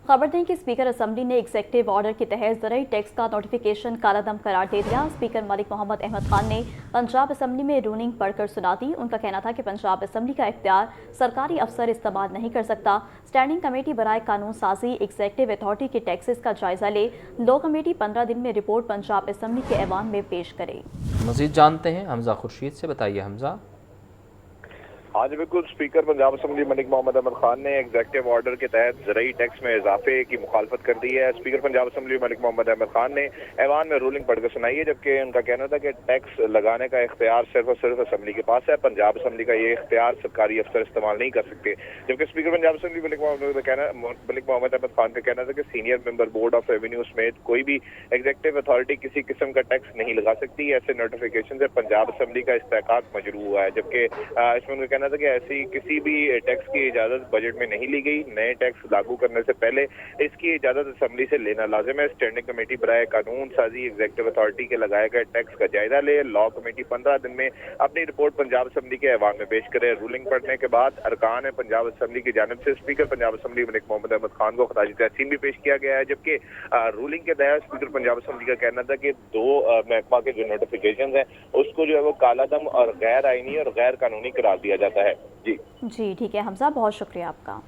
खबर दें कि स्पीकर असम्बली ने एग्जेक्टिव ऑर्डर के तहत ज़रूरी टैक्स का नोटिफिकेशन कालादम करार दे दिया। स्पीकर मलिक मोहम्मद अहमद खान ने पंजाब असम्बली में रूलिंग पढ़कर सुना दी। उनका कहना था कि पंजाब असम्बली का इख्तियार सरकारी अफसर इस्तेमाल नहीं कर सकता। स्टैंडिंग कमेटी बराए कानून साजी एग्जेक्टिव अथॉरिटी के टैक्सेस का जायजा ले। लो कमेटी 15 दिन में रिपोर्ट पंजाब असम्बली के ऐवान में पेश करे। मज़ीद जानते हैं हमजा खुर्शीद से। बताइए हमजा। हाँ जी बिल्कुल, स्पीकर पंजाब असम्बली मलिक मोहम्मद अहमद खान ने एग्जेक्टिव ऑर्डर के तहत ज़रूरी टैक्स में इजाफे की मुखालफत कर दी है। स्पीकर पंजाब असम्बली मलिक मोहम्मद अहमद खान ने ऐवान में रूलिंग पढ़कर सुनाई है, जबकि उनका कहना था कि टैक्स लगाने का इख्तियार सिर्फ और सिर्फ असम्बली के पास है। पंजाब असम्बली का ये इख्तियार सरकारी अफसर इस्तेमाल नहीं कर सकते। जबकि स्पीकर पंजाब असम्बली मलिक मोहम्मद अहमद खान का कहना था कि senior member board of revenue समेत कोई भी एग्जेक्टिव अथॉरिटी किसी किस्म का टैक्स नहीं लगा सकती। ऐसे नोटिफिकेशन से पंजाब असम्बली का इस्तेहकाक मजरू हुआ है। जबकि इसमें उनका कहना था कि ऐसी किसी भी टैक्स की इजाजत बजट में नहीं ली गई। नए टैक्स लागू करने से पहले इसकी इजाजत असम्बली से लेना लाजिम है। स्टैंडिंग कमेटी बराए कानून साजी एग्जेक्टिव अथॉरिटी के लगाए गए टैक्स का जायजा ले। लॉ कमेटी 15 दिन में अपनी रिपोर्ट पंजाब असम्बली के ऐवान में पेश करे। रूलिंग पढ़ने के बाद अरकान पंजाब असम्बली की जानिब से स्पीकर पंजाब असम्बली मलिक मोहम्मद अहमद खान को खराज तहसीन भी पेश किया गया है। जबकि रूलिंग के तहत स्पीकर पंजाब असम्बली का कहना था कि दो महकमा के जो नोटिफिकेशन है उसको जो है वो कालादम और गैर आईनी और गैर कानूनी करार दिया जाता है। जी ठीक है हमजा, बहुत शुक्रिया आपका।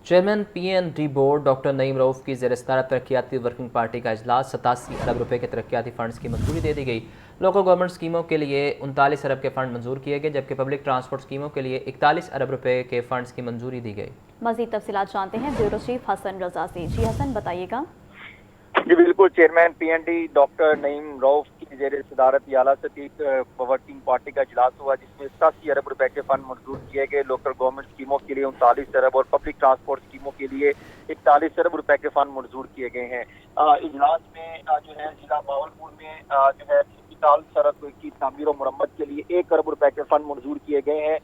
Chairman PND board doctor Naeem Rauf की ज़ेर-ए-सदारत तरक्याती वर्किंग पार्टी का इजलास 87 अरब रुपए के तरक्याती फंड्स की मंजूरी दे दी गई। लोकल गवर्नमेंट स्कीमों के लिए 39 अरब के फंड मंजूर किए गए, जबकि पब्लिक ट्रांसपोर्ट स्कीमों के लिए 41 अरब रुपए के फंड्स की मंजूरी दी गई। मज़ीद तफसीलात जानते हैं ब्यूरो चीफ हसन रजा से। जी हसन, बताइएगा। जी बिल्कुल, chairman PND doctor Naeem Rauf की ज़ेर सदारत आला सदीक वर्किंग पार्टी का इजलास हुआ, जिसमें 87 अरब रुपए के फंड मंजूर किए गए। लोकल गवर्नमेंट स्कीमों के लिए 39 अरब और पब्लिक ट्रांसपोर्ट स्कीमों के लिए 41 अरब रुपए के फंड मंजूर किए गए हैं। इजलास में जो है जिला बावलपुर में जो है अस्पताल सड़क की तामीर और मुरम्मत के लिए 1 अरब रुपए के फंड मंजूर किए गए हैं।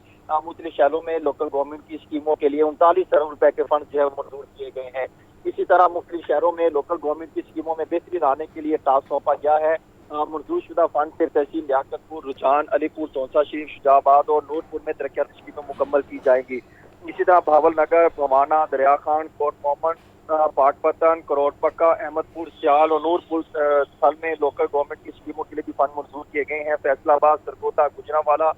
मुख्तलिफ शहरों में लोकल गवर्नमेंट की स्कीमों के लिए 39 अरब रुपए के फंड जो है मंजूर किए गए हैं। इसी तरह मुख्तलिफ शहरों में लोकल गवर्नमेंट की स्कीमों में बेहतरी लाने के लिए टास्क सौंपा गया है। मंजूर शुदा फंड से तहसील लियाकतपुर, रुझान, अलीपुर, तोंसा शरीफ, शुजाबाद और नूरपुर में तरक्याती स्कीमें मुकम्मल की जाएंगी। इसी तरह भावल नगर, भवाना, दरिया खान, कोट मोहम्मद, पाटपतन, करोड़पक्का, अहमदपुर, सियाल और नूरपुर स्थल में लोकल गवर्नमेंट की स्कीमों के लिए भी फंड मंजूर किए गए हैं। फैसलाबाद, सरगोदा, गुजरांवाला,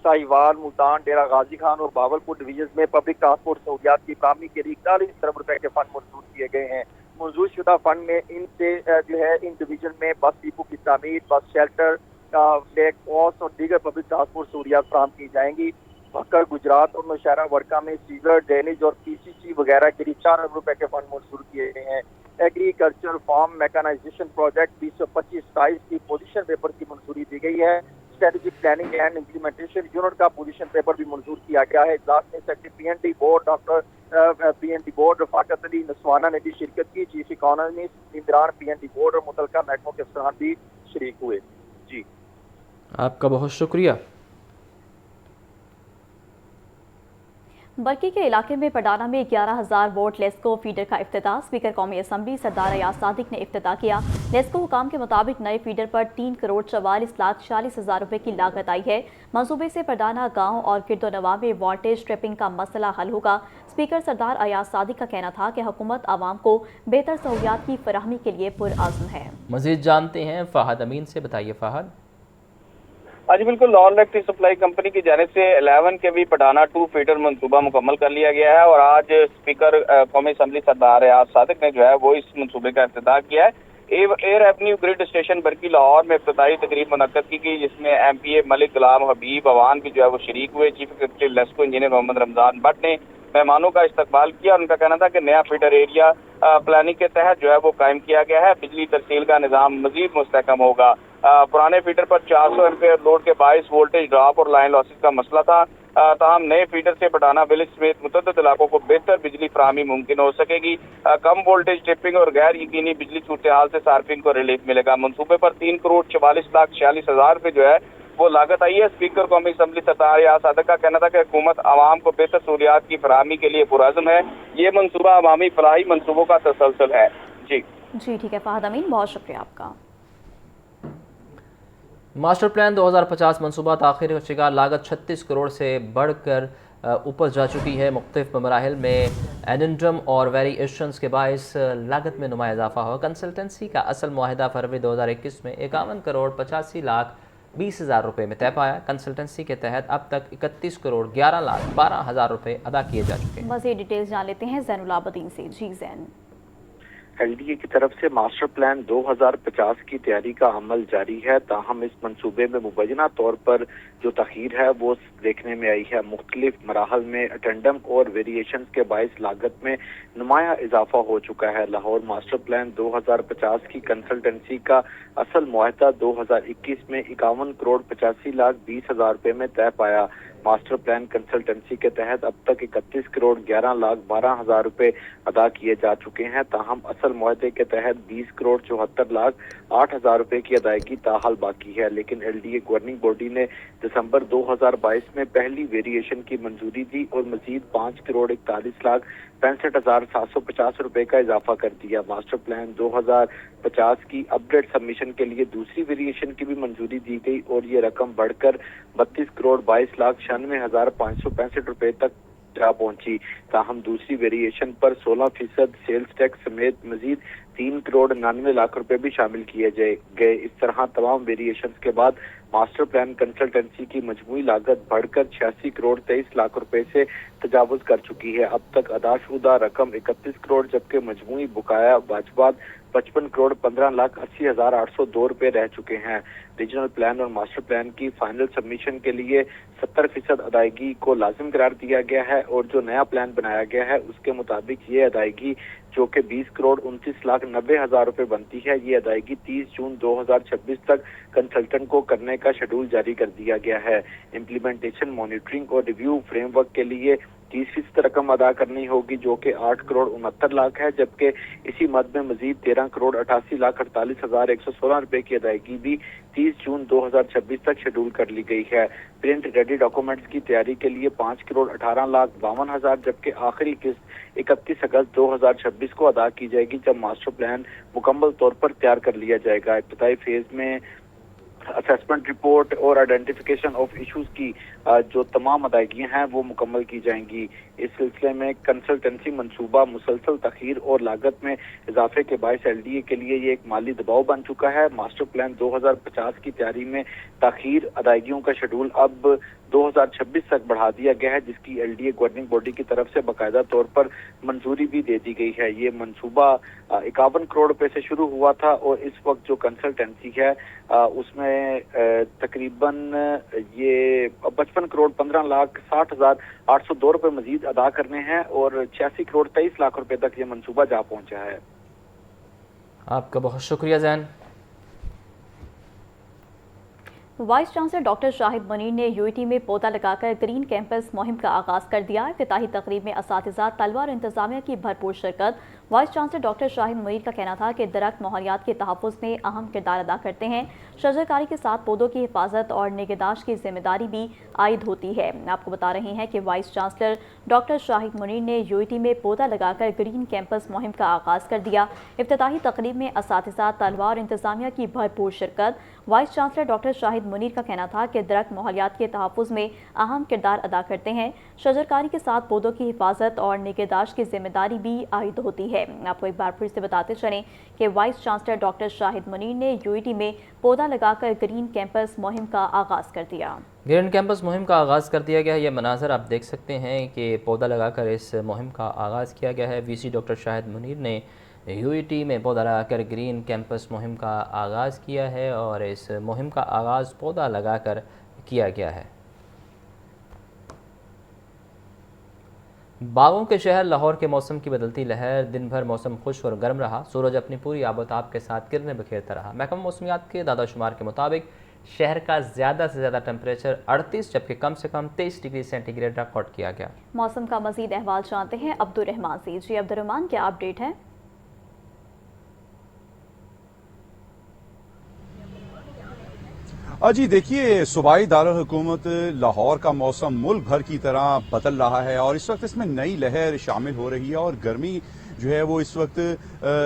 साहिवाल, मुल्तान, डेरा गाजी खान और बावलपुर डिवीजन में पब्लिक ट्रांसपोर्ट सहूलियात की फराहमी के लिए 41 अरब रुपए के फंड मंजूर किए गए हैं। मंजूर शुदा फंड में इनसे जो है इन डिवीजन में बस डिपो की तामीर, बस शेल्टर, फ्लैग पोस्ट और दीगर पब्लिक ट्रांसपोर्ट सहूलियात फराहम की जाएंगी। भक्कर, गुजरात और नौशहरा वर्का में सीवर, ड्रेनेज और PCC वगैरह के लिए 4 अरब रुपए के फंड मंजूर किए गए हैं। एग्रीकल्चर फार्म मैकेनाइजेशन प्रोजेक्ट 2025-27 की पोजीशन पेपर की मंजूरी दी गई है। Strategic planning and implementation unit का पोजीशन पेपर भी मंजूर किया गया है। इजलास में secretary PND board doctor PND board Rafaqat Ali Naswana ने भी शिरकत की। चीफ इकोनॉमिस्ट निगरान PND बोर्ड और मुतलका महकमों के अफसरान भी शरीक हुए। जी आपका बहुत शुक्रिया। बरकी के इलाके में पडाना में 11,000 वोट लेस्को फीडर का इफ्तिताह। स्पीकर कौमी असम्बली सरदार अयाज सादिक ने इफ्तिताह किया। लेस्को हुकाम के मुताबिक नए फीडर पर 3,44,40,000 रुपए की लागत आई है। मंसूबे से पडाना गांव और गिरदोनवा में वोल्टेज ट्रिपिंग का मसला हल होगा। स्पीकर सरदार अयाज सादिक का कहना था कि हुकूमत आवाम को बेहतर सहूलियात की फराहमी के लिए पुरआज़्म है। मज़ीद जानते हैं फ़हद अमीन से। बताइए फ़हद। जी बिल्कुल, नॉन इलेक्ट्रिक सप्लाई कंपनी की जानिब से 11 KV पडाना 2 फीडर मंसूबा मुकम्मल कर लिया गया है और आज स्पीकर कौमी असम्बली सरदार अयाज सादिक ने जो है वो इस मंसूबे का इफ्तिताह किया है। Air avenue grid station Barki Lahore में इफ्तिताही तकरीब मुनक्कद की गई, जिसमें MPA मलिक गुलाम हबीब अवान भी जो है वो शरीक हुए। Chief executive LESCO engineer Mohammad Ramzan Bhatt ने मेहमानों का इस्तकबाल किया और उनका कहना था कि नया फीडर एरिया प्लानिंग के तहत जो है वो कायम किया गया है। बिजली तरसील का निज़ाम मजीद मुस्तहकम होगा। पुराने फीडर पर 400 एम्पीयर लोड के बायस वोल्टेज ड्रॉप और लाइन लॉसेस का मसला था। ताहम नए फीडर से पटाना विलेज समेत मुतअद्दिद इलाकों को बेहतर बिजली फराहमी मुमकिन हो सकेगी। कम वोल्टेज ट्रिपिंग और गैर यकीनी बिजली सूरत हाल से सार्फिन को रिलीफ मिलेगा। मनसूबे पर 3,44,46,000 रुपए जो है वो लागत आई है। स्पीकर कौमी असम्बली सरदार अयाज सादिक का कहना था कि हुकूमत आवाम को बेहतर सहूलियात की फराहमी के लिए पुरआज़्म है। ये मनसूबा अवामी फलाही मनसूबों का तसलसल है। जी ठीक है फ़हद अमीन, बहुत शुक्रिया आपका। मास्टर प्लान 2050 मनसूबा ताख़ीर का शिकार, लागत 36 करोड़ से बढ़कर ऊपर जा चुकी है। मुख्तलिफ मराहिल में एडेंडम और वेरिएशंस के बायस लागत में नुमाया इजाफा हुआ। कंसल्टेंसी का असल मुआहिदा फरवरी 2021 में 51 करोड़ 85 लाख 20 हज़ार रुपये में तय पाया। कंसल्टेंसी के तहत अब तक 31 करोड़ 11 लाख 12 हज़ार रुपये अदा किए जा चुके हैं। मज़ीद डिटेल्स जान लेते हैं ज़ैनुल आबदीन से। जी ज़ैन। LDA की तरफ से मास्टर प्लान 2050 की तैयारी का अमल जारी है, ताहम इस मंसूबे में मुबैना तौर पर जो तखीर है वो देखने में आई है। मुख्तलिफ मराहल में अटेंडम और वेरिएशंस के बायस लागत में नुमाया इजाफा हो चुका है। लाहौर मास्टर प्लान 2050 की कंसल्टेंसी का असल मुआहदा 2021 में 51 करोड़ 85 लाख 20 हज़ार रुपये में तय पाया। मास्टर प्लान कंसल्टेंसी के तहत अब तक 31 करोड़ 11 लाख 12 हज़ार रुपये अदा किए जा चुके हैं, ताहम असल मुआहदे के तहत 20 करोड़ 74 लाख 8 हज़ार रुपये की अदायगी ताहाल बाकी है। लेकिन LDA गवर्निंग बॉडी ने दिसंबर 2022 में पहली वेरिएशन की मंजूरी दी और मजीद 5 करोड़ 41 लाख 65,750 रुपये का इजाफा कर दिया। मास्टर प्लान 2050 की अपडेट सबमिशन के लिए दूसरी वेरिएशन की भी मंजूरी दी गई और ये रकम बढ़कर 32 करोड़ 22 लाख 96,565 रुपये तक जा पहुंची। ताहम दूसरी वेरिएशन पर 16% सेल्स टैक्स समेत मजीद 3 करोड़ 99 लाख रुपए भी शामिल किए गए। इस तरह तमाम वेरिएशंस के बाद मास्टर प्लान कंसल्टेंसी की मजमूई लागत बढ़कर 86 करोड़ 23 लाख रुपए से तजावुज कर चुकी है। अब तक अदाशुदा रकम 31 करोड़ जबकि मजमूई बकाया वाजबात 55 करोड़ 15 लाख 80 हज़ार 802 रुपए रह चुके हैं। रीजनल प्लान और मास्टर प्लान की फाइनल सबमिशन के लिए 70% अदायगी को लाजिम करार दिया गया है और जो नया प्लान बनाया गया है उसके मुताबिक ये अदायगी जो कि 20 करोड़ 29 लाख 90 हज़ार रुपए बनती है, ये अदायगी 30 जून 2026 तक कंसल्टेंट को करने का शेड्यूल जारी कर दिया गया है। इम्प्लीमेंटेशन, मॉनिटरिंग और रिव्यू फ्रेमवर्क के लिए 30% रकम अदा करनी होगी जो कि 8 करोड़ 69 लाख है, जबकि इसी मद में मजीद 13 करोड़ 88 लाख 48 हज़ार 116 रुपए की अदायगी भी 30 जून 2026 तक शेड्यूल कर ली गई है। प्रिंट रेडी डॉक्यूमेंट्स की तैयारी के लिए 5 करोड़ 18 लाख 52 हज़ार जबकि आखिरी किस्त 31 अगस्त 2026 को अदा की जाएगी जब मास्टर प्लान मुकम्मल तौर पर तैयार कर लिया जाएगा। इब्तदाई फेज में असेसमेंट रिपोर्ट और आइडेंटिफिकेशन ऑफ इश्यूज की जो तमाम अदायगियां हैं वो मुकम्मल की जाएंगी। इस सिलसिले में कंसल्टेंसी मंसूबा मुसलसल तखीर और लागत में इजाफे के बायस LDA के लिए ये एक माली दबाव बन चुका है। मास्टर प्लान 2050 की तैयारी में तखीर अदायगियों का शेड्यूल अब 2026 तक बढ़ा दिया गया है, जिसकी LDA गवर्निंग बॉडी की तरफ से बाकायदा तौर पर मंजूरी भी दे दी गई है। ये मंसूबा 51 करोड़ रुपए से शुरू हुआ था और इस वक्त जो कंसल्टेंसी है उसमें तकरीबन ये 55 करोड़ 15 लाख 60 हज़ार 802 रुपए मजीद अदा करने हैं और 86 करोड़ 23 लाख रुपए तक ये मंसूबा जा पहुंचा है। आपका बहुत शुक्रिया Zain. Vice chancellor doctor Shahid Munir ने UET में पौधा लगाकर ग्रीन कैंपस मुहिम का आगाज कर दिया। इफ्तिताही तकरीब में असातिज़ा, तलबा और इंतजामिया की भरपूर शिरकत। Vice chancellor doctor Shahid Munir का कहना था कि दरख्त माहौलियात के तहफ़्फ़ुज़ में अहम किरदार अदा करते हैं। शजरकारी के साथ पौधों की हिफाजत और निगहदाश्त की जिम्मेदारी भी आयद होती है। आपको बता रहे हैं कि vice chancellor doctor Shahid Munir ने UET में पौधा लगाकर ग्रीन कैंपस मुहिम का आगाज कर दिया। इफ्तिताही तकरीब में असातिज़ा, तलबा और इंतजामिया की भरपूर शिरकत। Vice chancellor doctor Shahid Munir का कहना था कि दरख्त माहौलियात के तहफ़्फ़ुज़ में अहम किरदार अदा करते हैं। शजरकारी के साथ पौधों की हिफाजत और निगहदाश्त की जिम्मेदारी भी आयद होती है। आपको एक बार फिर से बताते चलें कि vice chancellor doctor Shahid Munir ने UET में पौधा लगाकर ग्रीन कैंपस मुहिम का आगाज़ कर दिया। ग्रीन कैंपस मुहिम का आगाज़ कर दिया गया है। ये मनाजर आप देख सकते हैं कि पौधा लगाकर इस मुहिम का आगाज़ किया गया है। VC डॉक्टर शाहिद मुनीर ने UET में पौधा लगाकर ग्रीन कैंपस मुहिम का आगाज़ किया है और इस मुहिम का आगाज़ पौधा लगाकर किया गया है। बागों के शहर लाहौर के मौसम की बदलती लहर। दिन भर मौसम खुश और गर्म रहा। सूरज अपनी पूरी आबोताब के साथ किरणें बिखेरता रहा। महकमा मौसमियात के दादा शुमार के मुताबिक शहर का ज़्यादा से ज़्यादा टेम्परेचर 38 जबकि कम से कम 23 डिग्री सेंटीग्रेड रिकॉर्ड किया गया। मौसम का मज़ीद अहवाल जानते हैं अब्दुर्रहमान से। जी अब्दुर्रहमान, क्या अपडेट है? जी देखिए, सूबाई दारुल हुकूमत लाहौर का मौसम मुल्क भर की तरह बदल रहा है और इस वक्त इसमें नई लहर शामिल हो रही है और गर्मी जो है वो इस वक्त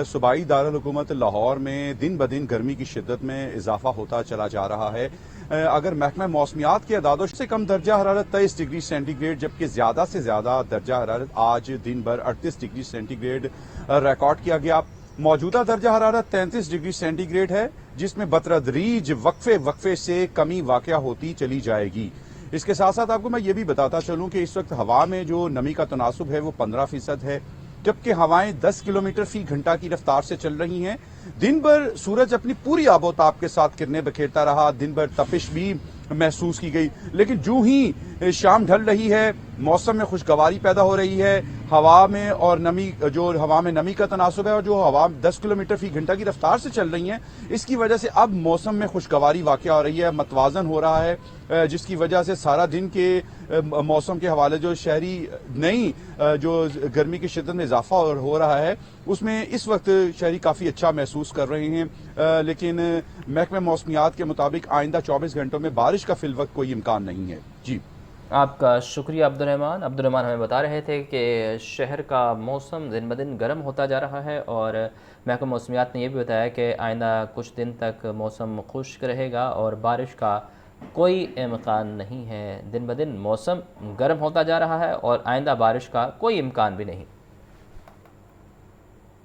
सूबाई दारुल हुकूमत लाहौर में दिन ब दिन गर्मी की शिद्दत में इजाफा होता चला जा रहा है। अगर महकमा मौसमियात के अदादों से कम दर्जा हरारत 23 डिग्री सेंटीग्रेड, जबकि ज्यादा से ज्यादा दर्जा हरारत आज दिन भर 38 डिग्री सेंटीग्रेड रिकॉर्ड किया गया। मौजूदा दर्जा हरारत 33 डिग्री सेंटीग्रेड है, जिसमें बतदरीज वक्फे से कमी वाक़या होती चली जाएगी। इसके साथ साथ आपको मैं ये भी बताता चलूं कि इस वक्त हवा में जो नमी का तनासुब है वो 15% है, जबकि हवाएं 10 किलोमीटर फी घंटा की रफ्तार से चल रही हैं। दिन भर सूरज अपनी पूरी आबोताब के साथ किरणें बिखेरता रहा, दिन भर तपिश भी महसूस की गई, लेकिन जो ही शाम ढल रही है मौसम में खुशगवारी पैदा हो रही है। हवा में और नमी, जो हवा में नमी का तनासुब है और जो हवा 10 किलोमीटर फी घंटा की रफ्तार से चल रही हैं, इसकी वजह से अब मौसम में खुशगवारी वाक़या हो रही है, मतवाजन हो रहा है, जिसकी वजह से सारा दिन के मौसम के हवाले जो शहरी नई जो गर्मी की शिद्दत में इजाफा हो रहा है उसमें इस वक्त शहरी काफ़ी अच्छा महसूस कर रहे हैं। लेकिन महकमा मौसमियात के मुताबिक आइंदा 24 घंटों में बारिश का फिलवक्त कोई इम्कान नहीं है। जी, आपका शुक्रिया अब्दुर्रहमान हमें बता रहे थे कि शहर का मौसम दिन ब दिन गर्म होता जा रहा है और महकमा मौसमियात ने यह भी बताया कि आइंदा कुछ दिन तक मौसम खुश्क रहेगा और बारिश का कोई इम्कान नहीं है। दिन ब दिन मौसम गर्म होता जा रहा है और आइंदा बारिश का कोई इम्कान भी नहीं।